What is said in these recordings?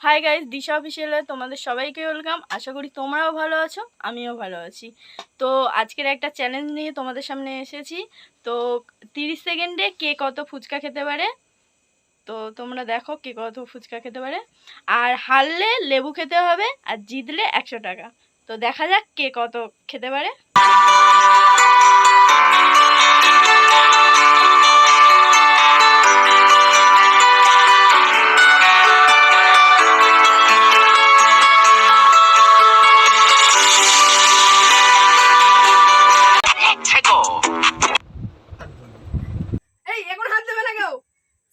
Hi guys, দিশা অফিসিয়ালে তোমাদের সবাইকে welcome. আশা করি তোমরাও ভালো আছো, আমিও ভালো আছি। তো আজকের একটা চ্যালেঞ্জ নিয়ে তোমাদের সামনে এসেছি। তো 30 সেকেন্ডে কে কত ফুচকা খেতে পারে, তো তোমরা দেখো কে কত ফুচকা খেতে পারে। আর হারলে লেবু খেতে হবে, আর জিতলে 100 টাকা। তো দেখা যাক কে কত খেতে পারে।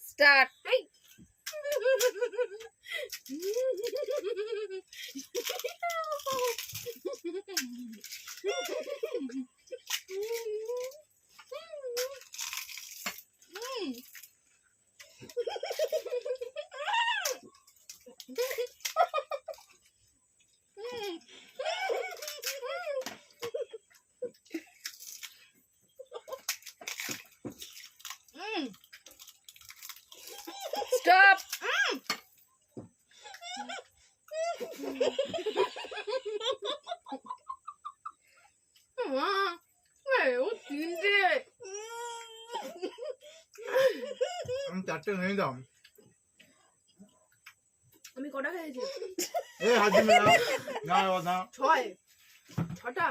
Start. Stop. আমি চারটে নিয়ে দাও। আমি কটা খেয়েছি? এই হাত দিবে না। না না। ছটা।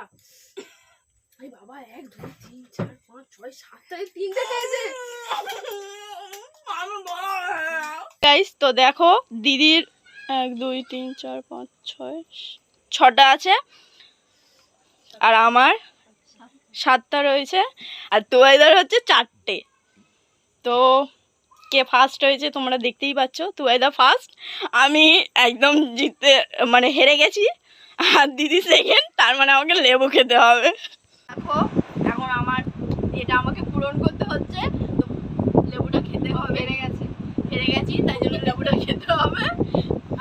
আরে বাবা 1 2 3 4 5 6 7টা 3টে খেয়েছে। গাইস তো দেখো দিদির 1 2 3 4 5 6 6টা আছে, আর আমার 7টা রয়েছে, আর তুয়াইদার হচ্ছে 4টে। তো কে ফার্স্ট হয়েছে তোমরা দেখতেই পাচ্ছ, তুয়াইদা ফার্স্ট, আমি একদম জিতে মানে হেরে গেছি, আর দিদি সেকেন্ড, তার মানে আমাকে লেবু খেতে হবে। দেখো এখন আমার এটা আমাকে পূরণ করতে হচ্ছে, তো লেবুটা খেতে হবে। হেরে গেছি তাই জন্য লেবুটা খেতে হবে,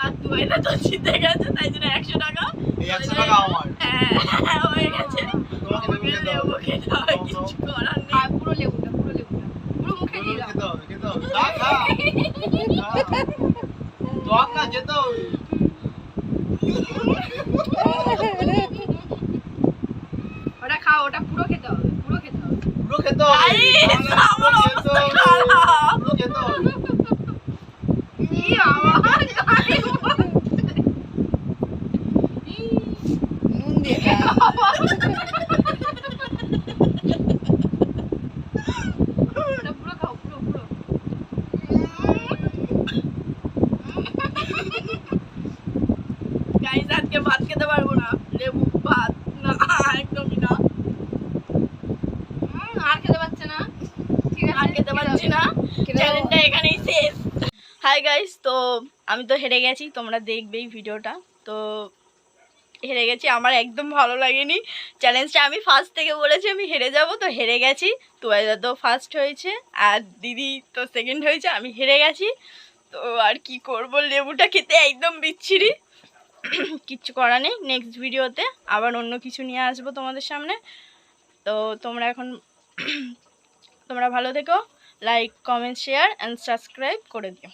আর তুয়াইদা তো জিতে গেছে তাই জন্য 100 টাকা। এই 100 টাকা আমার। হ্যাঁ হয়ে গেছে, তোমাকে লেবু খেতে হবে। কিছু করার নেই। পুরো লেবুটা পুরো মুখে দিয়ে দাও। খেতে হবে। খা খা। তোক না যেতে হবে। ওটা খাও, ওটা পুরো খেতে হবে, পুরো খেতে হবে। পুরো খেতে হবে। গাইস, আমার অবস্থা খারাপ। পুরো খেতে হবে। কি আওয়াজ! নুন দিয়ে দাও। ওটা পুরো খাও, পুরো পুরো। গাইস আজকে ভাত খেতে পারবো না, লেবু ভাত না, একদমই না। আর খেতে পারছে না। ঠিক আছে, আর খেতে পারছি না, চ্যালেঞ্জটা এখানেই শেষ। হাই গাইস, তো আমি তো হেরে গেছি, তোমরা দেখবেই ভিডিওটা। তো হেরে গেছি, আমার একদম ভালো লাগেনি চ্যালেঞ্জটা। আমি ফার্স্ট থেকে বলেছি আমি হেরে যাব, তো হেরে গেছি। তুয়াইদা তো ফার্স্ট হয়েছে, আর দিদি তো সেকেন্ড হয়েছে, আমি হেরে গেছি। তো আর কি করব, লেবুটা খেতে একদম বিচ্ছিরি। কিচ্ছু করা নেই, নেক্সট ভিডিওতে আবার অন্য কিছু নিয়ে আসবো তোমাদের সামনে। তো তোমরা ভালো থেকো, like comment share and subscribe করে দিও।